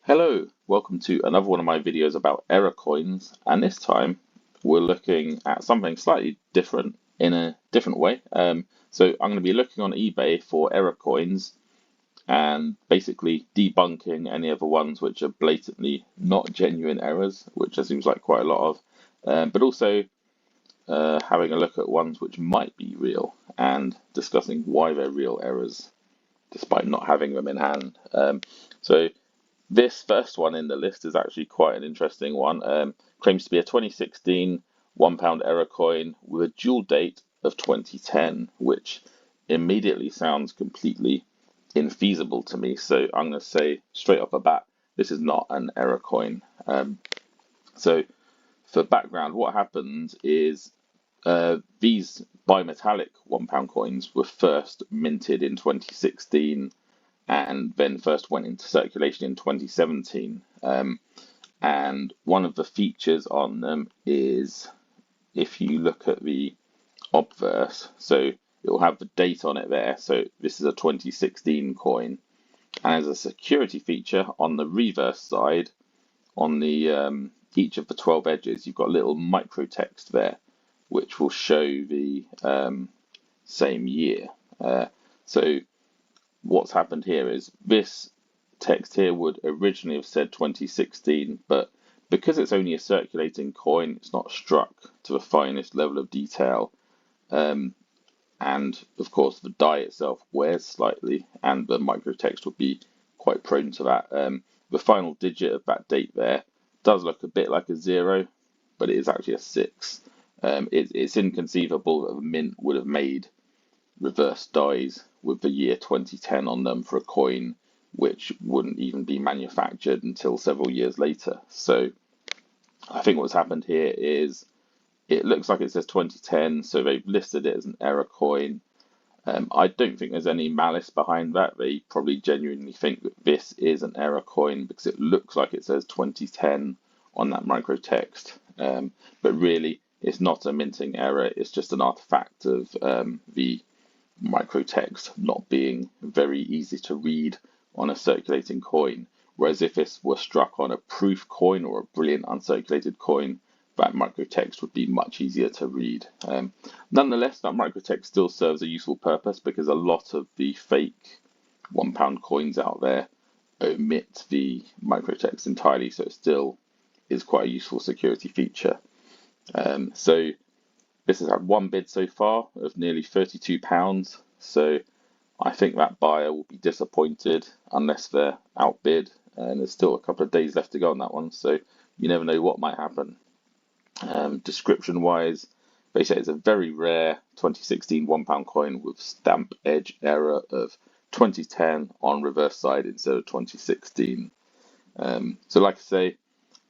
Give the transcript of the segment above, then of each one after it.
Hello, welcome to another one of my videos about error coins, and this time we're looking at something slightly different in a different way. So I'm going to be looking on eBay for error coins and basically debunking any other ones which are blatantly not genuine errors, which there seems like quite a lot of, but also having a look at ones which might be real and discussing why they're real errors despite not having them in hand. So this first one in the list is actually quite an interesting one. Claims to be a 2016 £1 error coin with a dual date of 2010, which immediately sounds completely infeasible to me. So I'm going to say straight off the bat, this is not an error coin. So for background, what happened is these bimetallic £1 coins were first minted in 2016 and then first went into circulation in 2017. And one of the features on them is if you look at the obverse, so it will have the date on it there. So this is a 2016 coin. And as a security feature on the reverse side, on the each of the 12 edges, you've got a little micro text there, which will show the same year. So what's happened here is this text here would originally have said 2016, but because it's only a circulating coin, it's not struck to the finest level of detail. And of course, the die itself wears slightly, and the microtext would be quite prone to that. The final digit of that date there does look a bit like a 0, but it is actually a 6. It's inconceivable that the mint would have made reverse dies with the year 2010 on them for a coin which wouldn't even be manufactured until several years later. So I think what's happened here is it looks like it says 2010, so they've listed it as an error coin. I don't think there's any malice behind that. They probably genuinely think that this is an error coin because it looks like it says 2010 on that microtext. But really, it's not a minting error. It's just an artifact of the microtext not being very easy to read on a circulating coin. Whereas if this were struck on a proof coin or a brilliant uncirculated coin, that microtext would be much easier to read. Nonetheless, that microtext still serves a useful purpose because a lot of the fake £1 coins out there omit the microtext entirely, so it still is quite a useful security feature. So this has had one bid so far of nearly £32, so I think that buyer will be disappointed unless they're outbid, and there's still a couple of days left to go on that one, so you never know what might happen. Description-wise, they say it's a very rare 2016 £1 coin with stamp edge error of 2010 on reverse side instead of 2016. So like I say,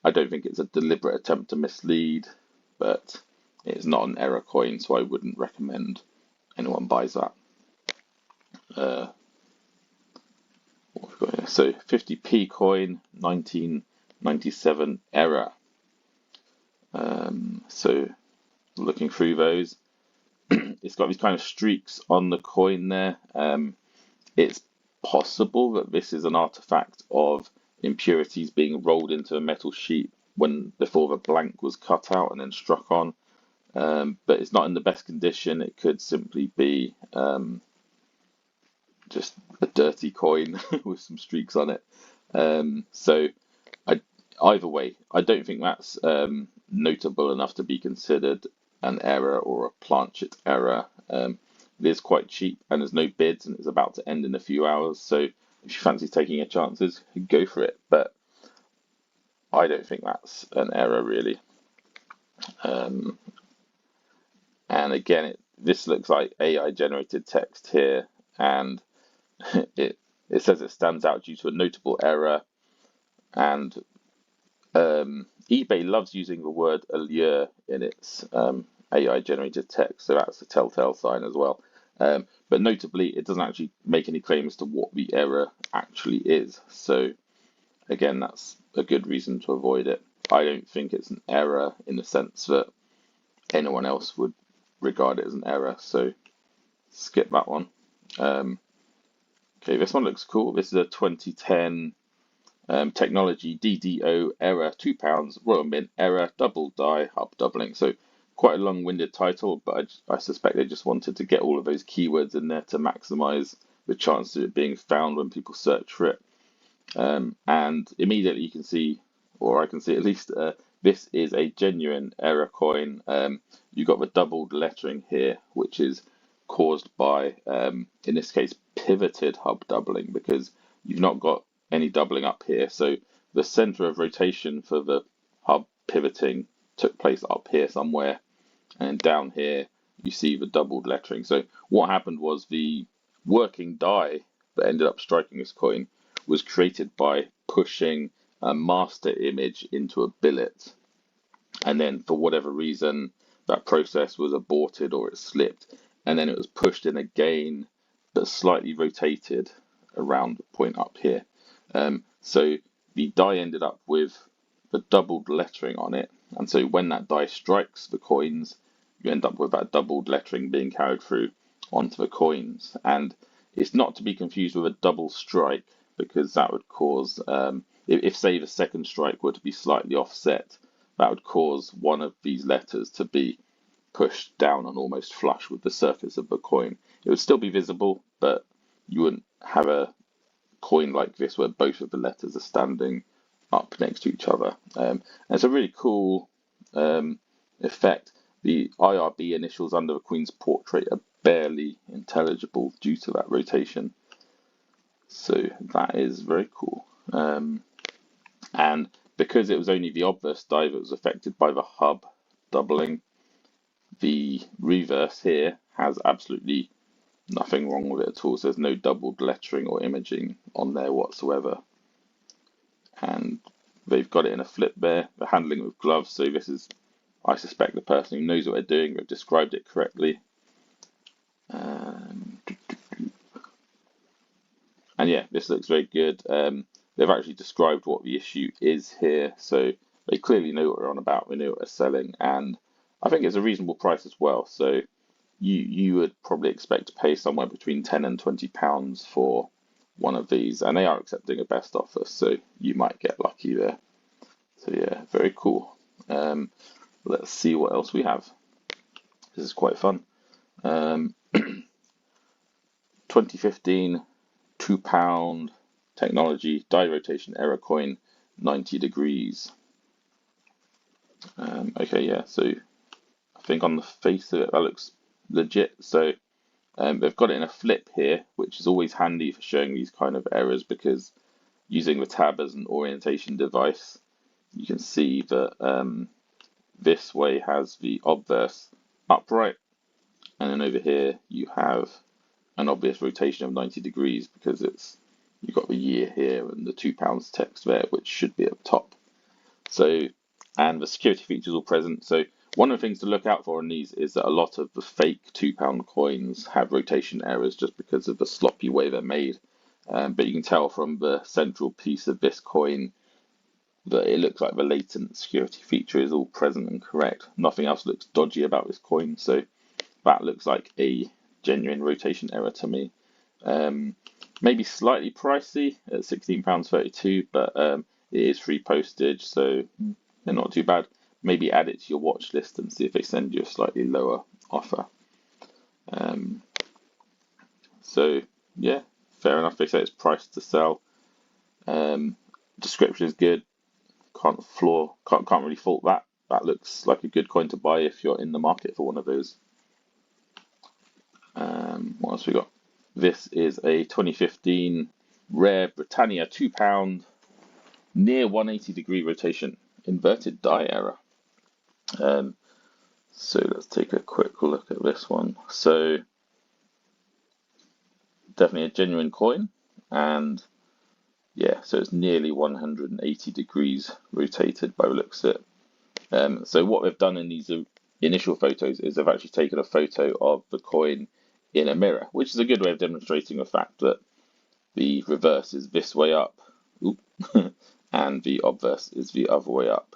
I don't think it's a deliberate attempt to mislead, but it's not an error coin, so I wouldn't recommend anyone buys that. What have we got here? So 50p coin, 1997 error. So looking through those, it's got these kind of streaks on the coin there. It's possible that this is an artifact of impurities being rolled into a metal sheet before the blank was cut out and then struck on. But it's not in the best condition. It could simply be just a dirty coin with some streaks on it. So either way, I don't think that's notable enough to be considered an error or a planchet error. It is quite cheap and there's no bids and it's about to end in a few hours. So if you fancy taking your chances, go for it. But I don't think that's an error really. And again, this looks like AI generated text here, and it says it stands out due to a notable error. And eBay loves using the word allure in its AI generated text, so that's a telltale sign as well. But notably, it doesn't actually make any claims to what the error actually is. So again, that's a good reason to avoid it. I don't think it's an error in the sense that anyone else would regard it as an error, so skip that one. Okay, this one looks cool. This is a 2010 Technology DDO error £2, Royal Mint error double die hub doubling. So quite a long-winded title, but I suspect they just wanted to get all of those keywords in there to maximize the chance of it being found when people search for it. And immediately you can see, or I can see at least, this is a genuine error coin. You've got the doubled lettering here, which is caused by, in this case, pivoted hub doubling, because you've not got any doubling up here. So the center of rotation for the hub pivoting took place up here somewhere, and down here you see the doubled lettering. So what happened was the working die that ended up striking this coin was created by pushing a master image into a billet, and then for whatever reason that process was aborted or it slipped, and then it was pushed in again but slightly rotated around the point up here. So the die ended up with the doubled lettering on it, and so when that die strikes the coins, you end up with that doubled lettering being carried through onto the coins. And it's not to be confused with a double strike, because that would cause, if say the second strike were to be slightly offset, that would cause one of these letters to be pushed down and almost flush with the surface of the coin. It would still be visible, but you wouldn't have a coin like this where both of the letters are standing up next to each other. And it's a really cool effect. The IRB initials under the Queen's portrait are barely intelligible due to that rotation. So that is very cool. And because it was only the obverse die that was affected by the hub doubling, the reverse here has absolutely nothing wrong with it at all. So there's no doubled lettering or imaging on there whatsoever. And they've got it in a flip there. They're handling it with gloves, so this is, I suspect, the person who knows what they're doing. They've described it correctly. And yeah, this looks very good. They've actually described what the issue is here, so they clearly know what they're on about. They know what they're selling, and I think it's a reasonable price as well. So you would probably expect to pay somewhere between £10 and £20 for one of these, and they are accepting a best offer, so you might get lucky there. So yeah, very cool. Let's see what else we have. This is quite fun. 2015 £2 technology die rotation error coin, 90 degrees. Okay, yeah, so I think on the face of it that looks legit. So they've got it in a flip here, which is always handy for showing these kind of errors, because using the tab as an orientation device, you can see that this way has the obverse upright, and then over here you have an obvious rotation of 90 degrees, because you've got the year here and the £2 text there, which should be up top. So, and the security features all present. So one of the things to look out for in these is that a lot of the fake £2 coins have rotation errors just because of the sloppy way they're made. But you can tell from the central piece of this coin that it looks like the latent security feature is all present and correct. Nothing else looks dodgy about this coin, so that looks like a genuine rotation error to me. Maybe slightly pricey at £16.32, but it is free postage, so they're not too bad. Maybe add it to your watch list and see if they send you a slightly lower offer. So yeah, fair enough. They say it's priced to sell. Description is good. Can't really fault that. That looks like a good coin to buy if you're in the market for one of those. What else we got? This is a 2015 rare Britannia £2 near 180 degree rotation inverted die error. So let's take a quick look at this one. So definitely a genuine coin, and yeah, so it's nearly 180 degrees rotated by the looks of it. So what they've done in these initial photos is they've actually taken a photo of the coin in a mirror, which is a good way of demonstrating the fact that the reverse is this way up, and the obverse is the other way up.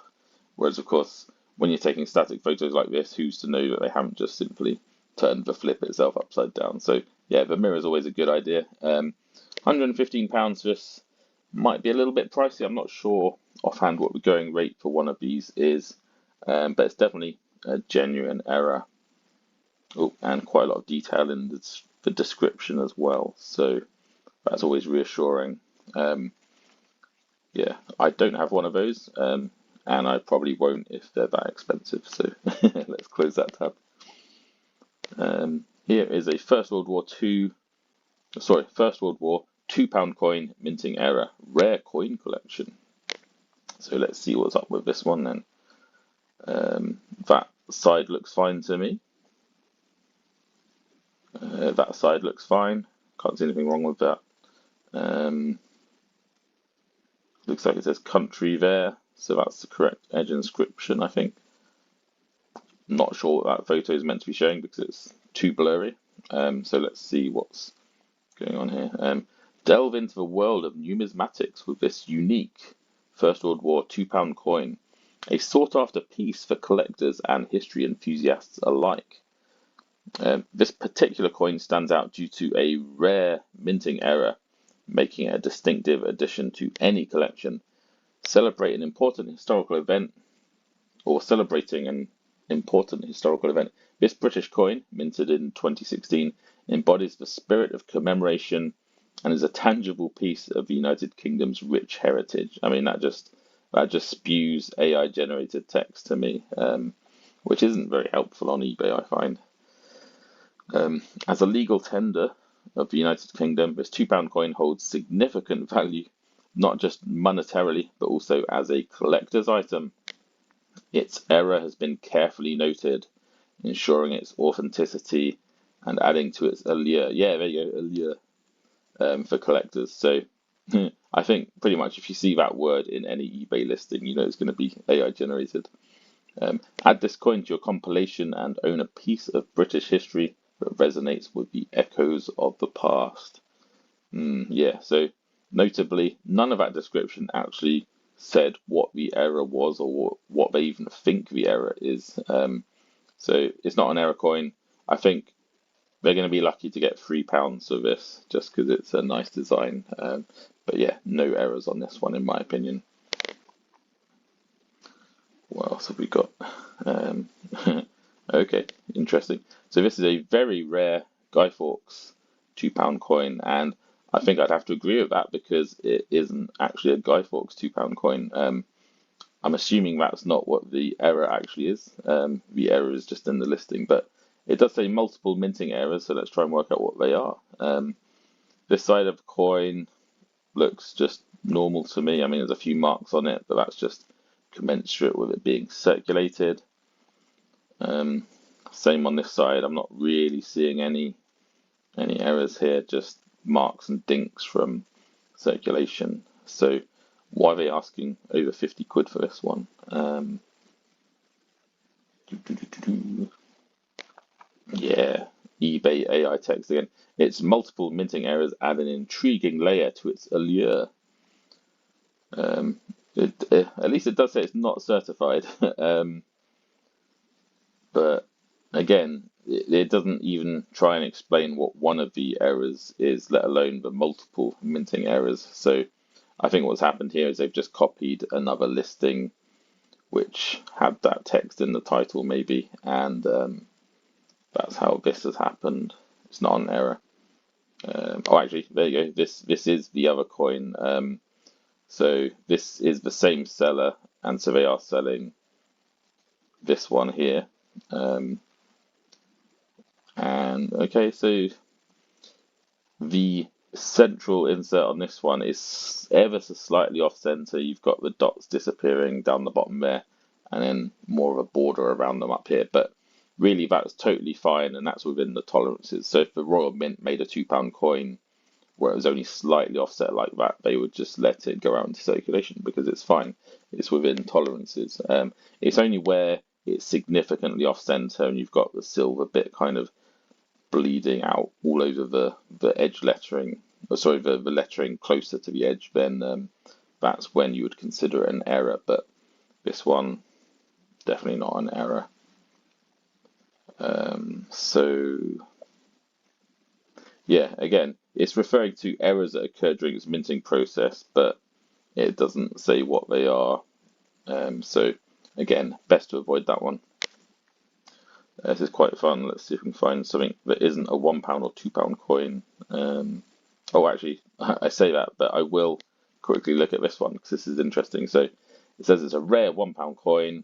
Whereas, of course, when you're taking static photos like this, who's to know that they haven't just simply turned the flip itself upside down? So yeah, the mirror is always a good idea. £115 for this might be a little bit pricey. I'm not sure offhand what the going rate for one of these is, but it's definitely a genuine error. Oh, and quite a lot of detail in the description as well, so that's always reassuring. Yeah, I don't have one of those, and I probably won't if they're that expensive. So let's close that tab. Here is a First World War £2 coin minting error, rare coin collection. So let's see what's up with this one then. That side looks fine to me. That side looks fine. Can't see anything wrong with that. Looks like it says country there, so that's the correct edge inscription, I think. Not sure what that photo is meant to be showing because it's too blurry. So let's see what's going on here. Delve into the world of numismatics with this unique First World War £2 coin, a sought-after piece for collectors and history enthusiasts alike. This particular coin stands out due to a rare minting error, making it a distinctive addition to any collection. Celebrating an important historical event. This British coin, minted in 2016, embodies the spirit of commemoration and is a tangible piece of the United Kingdom's rich heritage. I mean, that just spews AI generated text to me, which isn't very helpful on eBay, I find. As a legal tender of the United Kingdom, this £2 coin holds significant value, not just monetarily, but also as a collector's item. Its error has been carefully noted, ensuring its authenticity and adding to its allure. Yeah, there you go, allure, for collectors. So I think pretty much if you see that word in any eBay listing, you know it's going to be AI generated. Add this coin to your compilation and own a piece of British history that resonates with the echoes of the past. Yeah, so notably, none of that description actually said what the error was or what they even think the error is. So it's not an error coin. I think they're going to be lucky to get £3 for this just because it's a nice design. But yeah, no errors on this one in my opinion. What else have we got? Okay, interesting. So this is a very rare Guy Fawkes £2 coin, and I think I'd have to agree with that because it isn't actually a Guy Fawkes £2 coin. I'm assuming that's not what the error actually is. The error is just in the listing, but it does say multiple minting errors, so let's try and work out what they are. This side of the coin looks just normal to me. I mean, there's a few marks on it, but that's just commensurate with it being circulated. Same on this side. I'm not really seeing any errors here, just marks and dinks from circulation. So why are they asking over 50 quid for this one? Yeah, eBay AI text again. It's multiple minting errors add an intriguing layer to its allure. At least it does say it's not certified. But again, it doesn't even try and explain what one of the errors is, let alone the multiple minting errors. So I think what's happened here is they've just copied another listing which had that text in the title maybe, and that's how this has happened. It's not an error. Oh, actually, there you go. This is the other coin. So this is the same seller, and so they are selling this one here. And okay, so the central insert on this one is ever so slightly off center. You've got the dots disappearing down the bottom there, and then more of a border around them up here. But really, that's totally fine, and that's within the tolerances. So if the Royal Mint made a £2 coin where it was only slightly offset like that, they would just let it go out into circulation because it's fine. It's within tolerances. It's only where it's significantly off center and you've got the silver bit kind of bleeding out all over the edge lettering, the lettering closer to the edge, then that's when you would consider it an error. But this one, definitely not an error. So yeah, again, it's referring to errors that occur during its minting process, but it doesn't say what they are. So again, best to avoid that one. This is quite fun. Let's see if we can find something that isn't a £1 or £2 coin. Oh, actually, I say that, but I will quickly look at this one because this is interesting. So it says it's a rare £1 coin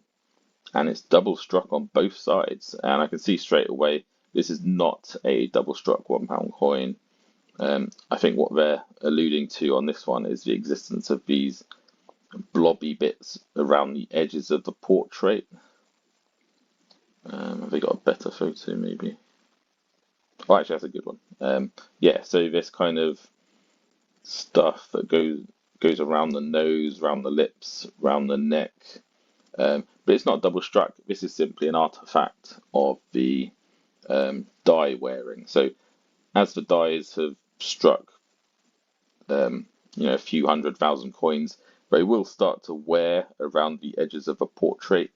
and it's double struck on both sides. And I can see straight away this is not a double struck £1 coin. I think what they're alluding to on this one is the existence of these blobby bits around the edges of the portrait. Have they got a better photo maybe? Oh, actually, that's a good one. Yeah, so this kind of stuff that goes around the nose, around the lips, around the neck. But it's not double struck. This is simply an artifact of the die wearing. So as the dies have struck, a few 100,000 coins, they will start to wear around the edges of a portrait.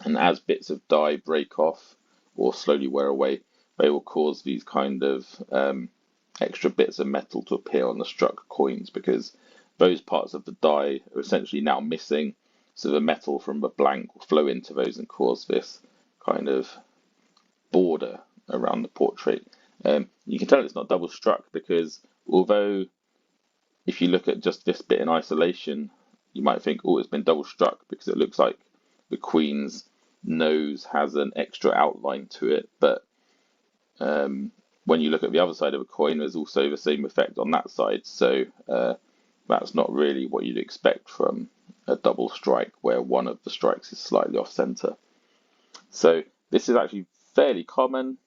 And as bits of die break off or slowly wear away, they will cause these kind of extra bits of metal to appear on the struck coins because those parts of the die are essentially now missing. So the metal from the blank will flow into those and cause this kind of border around the portrait. You can tell it's not double struck because although if you look at just this bit in isolation, you might think, oh, it's been double struck because it looks like the Queen's nose has an extra outline to it. But when you look at the other side of a coin, there's also the same effect on that side. So that's not really what you'd expect from a double strike where one of the strikes is slightly off center. So this is actually fairly common.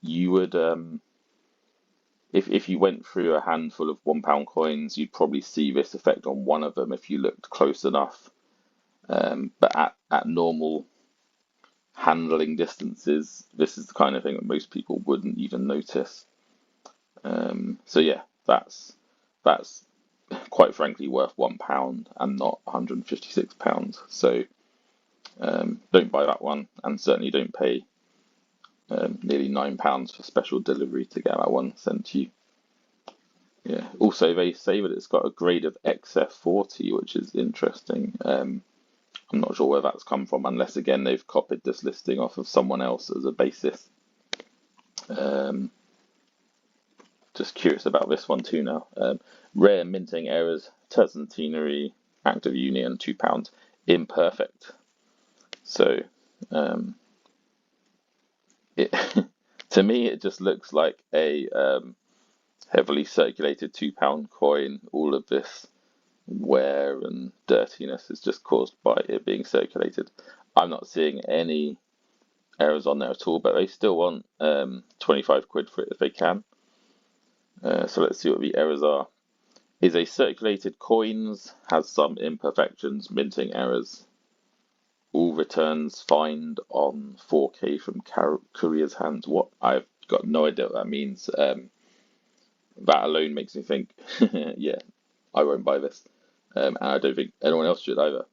You would, if you went through a handful of £1 coins, you'd probably see this effect on one of them if you looked close enough. But at normal handling distances, this is the kind of thing that most people wouldn't even notice. So yeah, that's quite frankly worth £1 and not £156. So don't buy that one, and certainly don't pay nearly £9 for special delivery to get that one sent to you. Yeah. Also, they say that it's got a grade of XF40, which is interesting. I'm not sure where that's come from, unless again they've copied this listing off of someone else as a basis. Just curious about this one too now. Rare minting errors, tercentenary, active union, £2, imperfect. So it to me it just looks like a heavily circulated £2 coin. All of this wear and dirtiness is just caused by it being circulated. I'm not seeing any errors on there at all, but they still want 25 quid for it if they can. So let's see what the errors are. Is a circulated coins, has some imperfections, minting errors. All returns find on 4K from courier's hands. What? I've got no idea what that means. That alone makes me think, yeah, I won't buy this. And I don't think anyone else should either.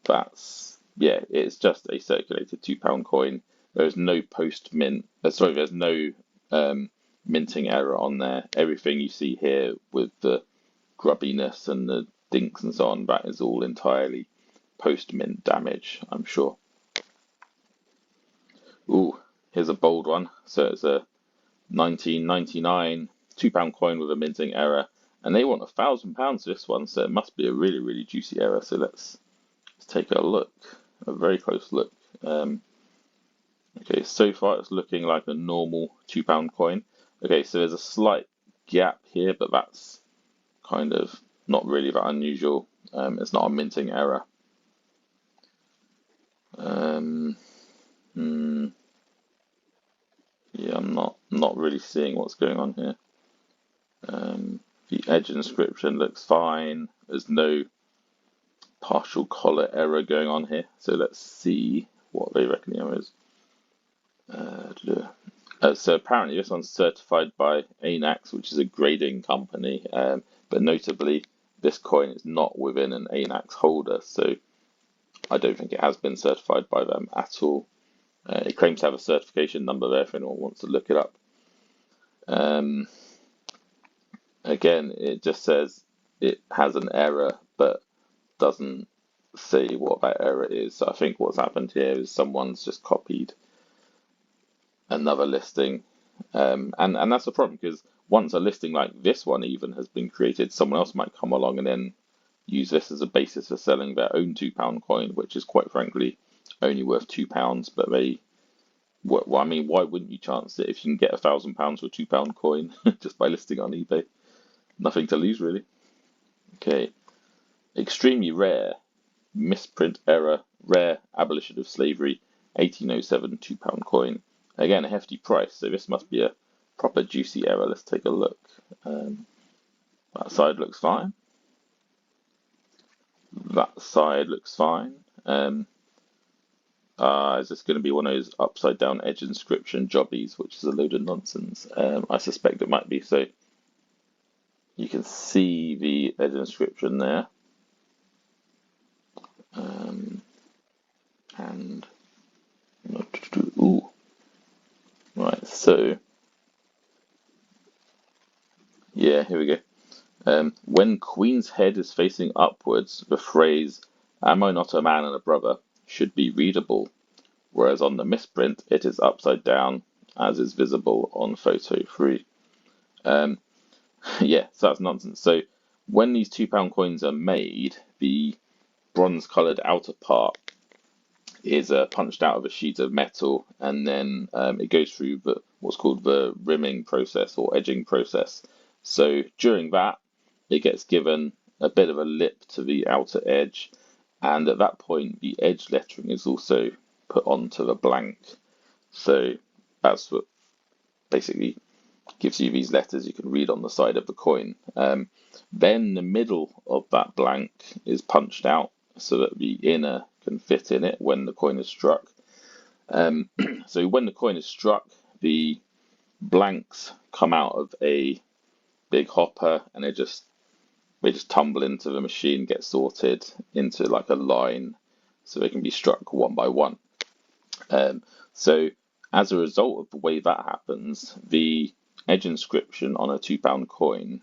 It's just a circulated £2 coin. There is no post mint. There's no minting error on there. Everything you see here with the grubbiness and the dinks and so on, that is all entirely post mint damage, I'm sure. Ooh, here's a bold one. So it's a 1999 £2 coin with a minting error, and they want £1,000 for this one, so it must be a really, really juicy error. So let's take a look, a very close look. Okay, so far it's looking like a normal £2 coin. Okay, so there's a slight gap here, but that's kind of not really that unusual. It's not a minting error. Yeah, I'm not really seeing what's going on here. The edge inscription looks fine. There's no partial collar error going on here. So let's see what they reckon the error is. So apparently this one's certified by ANAX, which is a grading company. But notably, this coin is not within an ANAX holder, so I don't think it has been certified by them at all. It claims to have a certification number there if anyone wants to look it up. Again, it just says it has an error but doesn't say what that error is. So I think what's happened here is someone's just copied another listing, and that's a problem because once a listing like this one even has been created, someone else might come along and then use this as a basis for selling their own £2 coin, which is quite frankly only worth £2. But well, I mean, why wouldn't you chance it if you can get £1,000 for a £2 coin just by listing on eBay? Nothing to lose really. Okay, extremely rare misprint error, rare abolition of slavery, 1807 £2 coin. Again, a hefty price, so this must be a proper juicy error. Let's take a look. That side looks fine. That side looks fine. Is this going to be one of those upside down edge inscription jobbies, which is a load of nonsense? I suspect it might be. So you can see the edge inscription there. And ooh, right. So yeah, here we go. When Queen's head is facing upwards, the phrase "Am I not a man and a brother?" should be readable, whereas on the misprint it is upside down, as is visible on photo 3. Yeah, so that's nonsense. So when these £2 coins are made, the bronze-coloured outer part is punched out of a sheet of metal, and then it goes through what's called the rimming process or edging process. So during that, it gets given a bit of a lip to the outer edge, and at that point, the edge lettering is also put onto the blank. So that's what basically gives you these letters you can read on the side of the coin. Then the middle of that blank is punched out so that the inner can fit in it when the coin is struck. So when the coin is struck, the blanks come out of a big hopper and they just tumble into the machine, get sorted into like a line so they can be struck one by one. So as a result of the way that happens, the edge inscription on a £2 coin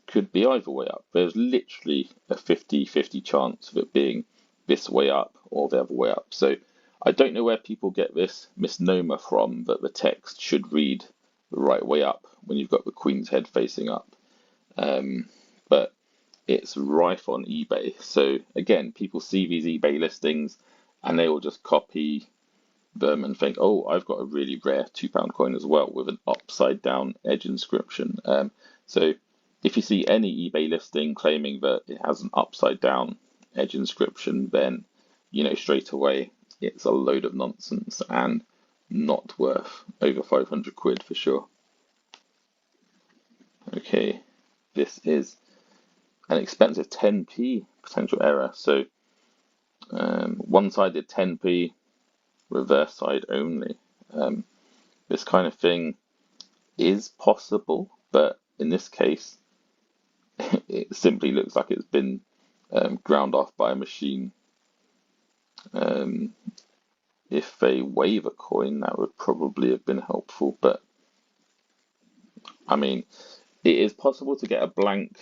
could be either way up. There's literally a 50-50 chance of it being this way up or the other way up. So I don't know where people get this misnomer from that the text should read the right way up when you've got the Queen's head facing up. But it's rife on eBay. So again, people see these eBay listings and they will just copy them and think, oh, I've got a really rare £2 coin as well with an upside down edge inscription. So if you see any eBay listing claiming that it has an upside down edge inscription, then you know straight away it's a load of nonsense and not worth over 500 quid for sure. Okay, this is an expensive 10p potential error. So one-sided 10p, reverse side only. This kind of thing is possible, but in this case, it simply looks like it's been ground off by a machine. If they wave a coin, that would probably have been helpful, but I mean, it is possible to get a blank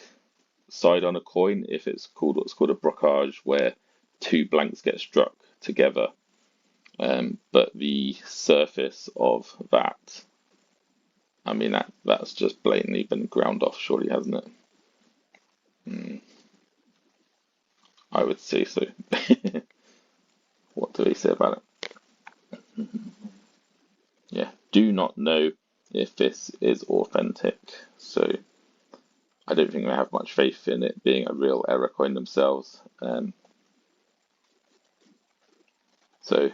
side on a coin if it's called what's called a brocage, where two blanks get struck together. But the surface of that, I mean, that's just blatantly been ground off, surely, hasn't it? I would say so. What do they say about it? Yeah, do not know if this is authentic. So I don't think they have much faith in it being a real error coin themselves. So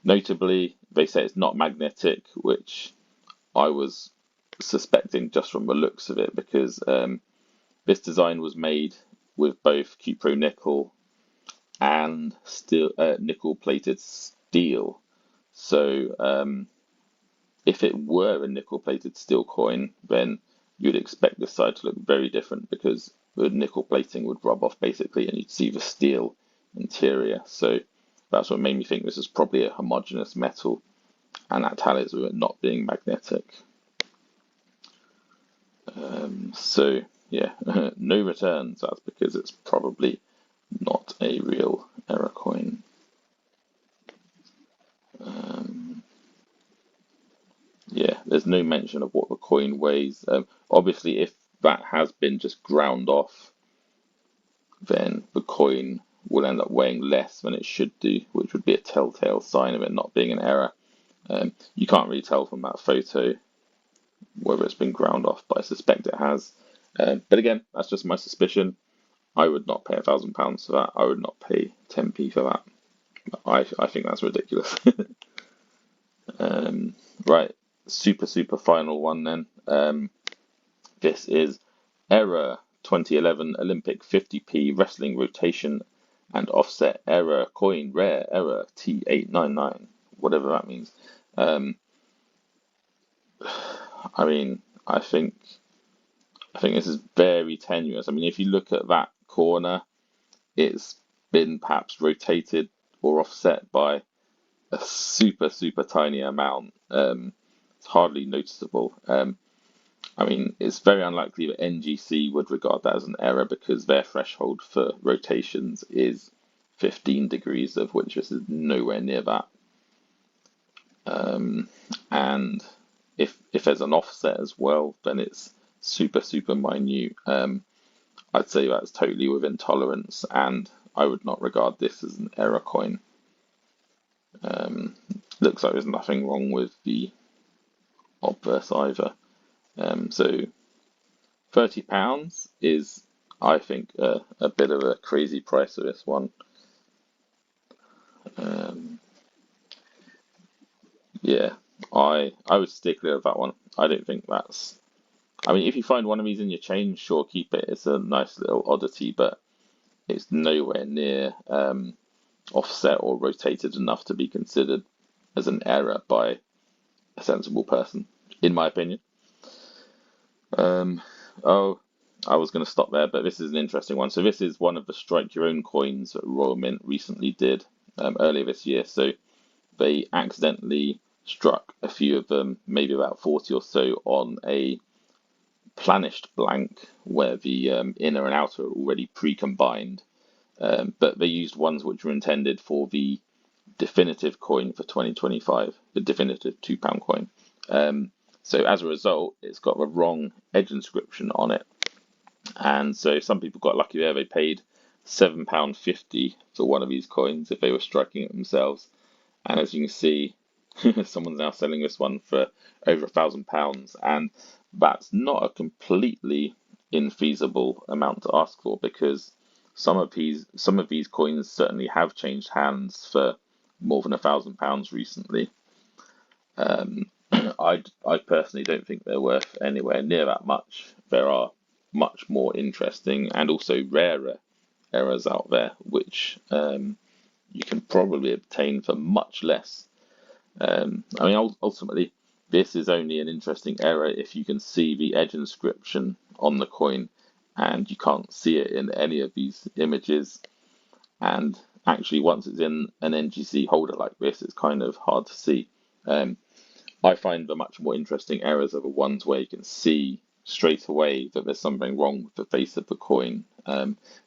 notably, they say it's not magnetic, which I was suspecting just from the looks of it, because this design was made with both Cupro nickel and steel, nickel-plated steel. So if it were a nickel-plated steel coin, then you'd expect this side to look very different because the nickel plating would rub off basically, and you'd see the steel interior. So that's what made me think this is probably a homogeneous metal, and that tallies with it not being magnetic. So yeah, no returns. That's because it's probably not a real error coin. Yeah, there's no mention of what the coin weighs. Obviously, if that has been just ground off, then the coin will end up weighing less than it should do, which would be a telltale sign of it not being an error. You can't really tell from that photo whether it's been ground off, but I suspect it has. But again, that's just my suspicion. I would not pay £1,000 for that. I would not pay 10p for that. I think that's ridiculous. Right, super final one then. This is Error 2011 Olympic 50p wrestling rotation and offset error coin rare error T899, whatever that means. I mean, I think this is very tenuous. I mean, if you look at that corner, it's been perhaps rotated or offset by a super tiny amount. It's hardly noticeable. I mean, it's very unlikely that NGC would regard that as an error because their threshold for rotations is 15 degrees, of which this is nowhere near that. And if there's an offset as well, then it's super minute. I'd say that's totally within tolerance, and I would not regard this as an error coin. Looks like there's nothing wrong with the obverse either. So £30 is, I think, a bit of a crazy price for this one. Yeah, I would stick with that one. I don't think that's. I mean, if you find one of these in your chain, sure, keep it. It's a nice little oddity, but it's nowhere near offset or rotated enough to be considered as an error by a sensible person, in my opinion. Oh, I was going to stop there, but this is an interesting one. So this is one of the strike your own coins that Royal Mint recently did earlier this year. So they accidentally struck a few of them, maybe about 40 or so, on a planished blank where the inner and outer are already pre-combined, but they used ones which were intended for the definitive coin for 2025, the definitive £2 coin. So as a result, it's got the wrong edge inscription on it. And so some people got lucky there. They paid £7.50 for one of these coins if they were striking it themselves. And as you can see, someone's now selling this one for over £1,000. And that's not a completely infeasible amount to ask for because some of these coins certainly have changed hands for more than £1,000 recently. I personally don't think they're worth anywhere near that much. There are much more interesting and also rarer errors out there, which you can probably obtain for much less. I mean, ultimately, this is only an interesting error if you can see the edge inscription on the coin, and you can't see it in any of these images. And actually, once it's in an NGC holder like this, it's kind of hard to see. I find the much more interesting errors are the ones where you can see straight away that there's something wrong with the face of the coin.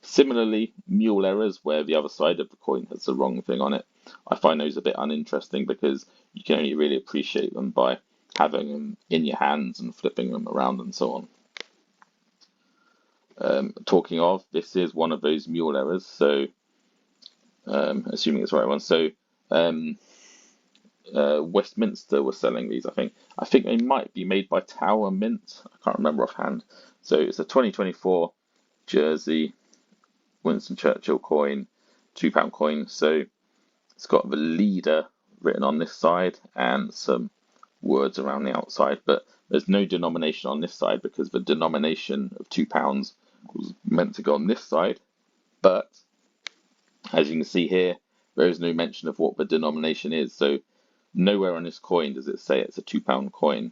Similarly, mule errors where the other side of the coin has the wrong thing on it. I find those a bit uninteresting because you can only really appreciate them by having them in your hands and flipping them around and so on. Talking of, this is one of those mule errors, so assuming it's the right one. So Westminster was selling these, I think. I think they might be made by Tower Mint. I can't remember offhand. So it's a 2024 Jersey Winston Churchill coin, £2 coin. So it's got the leader written on this side and some words around the outside, but there's no denomination on this side because the denomination of £2 was meant to go on this side. But as you can see here, there is no mention of what the denomination is. So nowhere on this coin does it say it's a £2 coin.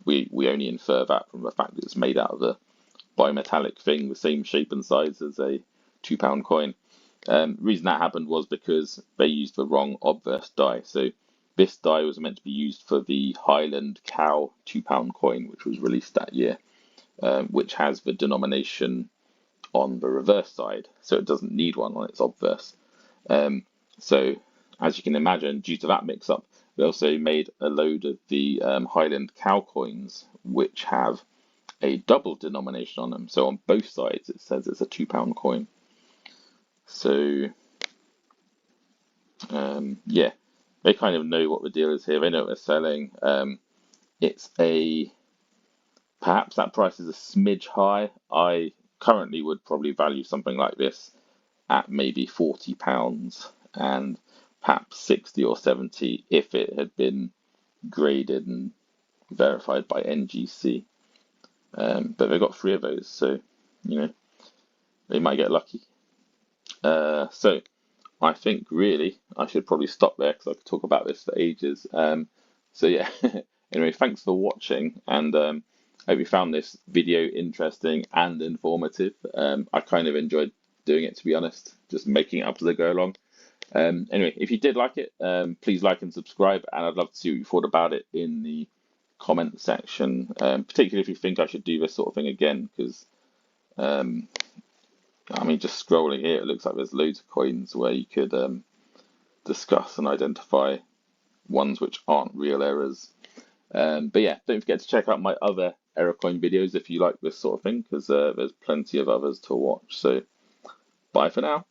We only infer that from the fact that it's made out of a bimetallic thing, the same shape and size as a £2 coin. The reason that happened was because they used the wrong obverse die. So this die was meant to be used for the Highland Cow £2 coin, which was released that year. which has the denomination on the reverse side, so it doesn't need one on its obverse. So as you can imagine, due to that mix-up, we also made a load of the Highland cow coins, which have a double denomination on them. So on both sides, it says it's a £2 coin. So yeah, they kind of know what the deal is here. They know what they're selling. It's perhaps that price is a smidge high. I currently would probably value something like this at maybe £40 and perhaps 60 or 70 if it had been graded and verified by NGC. But they've got 3 of those, so they might get lucky. So I think really I should probably stop there because I could talk about this for ages. So yeah, anyway, thanks for watching, and I hope you found this video interesting and informative. I kind of enjoyed doing it, to be honest, just making it up as I go along. Anyway, if you did like it, please like and subscribe, and I'd love to see what you thought about it in the comment section, particularly if you think I should do this sort of thing again, because I mean, just scrolling here, it looks like there's loads of coins where you could discuss and identify ones which aren't real errors. But yeah, don't forget to check out my other error coin videos if you like this sort of thing, because there's plenty of others to watch. So bye for now.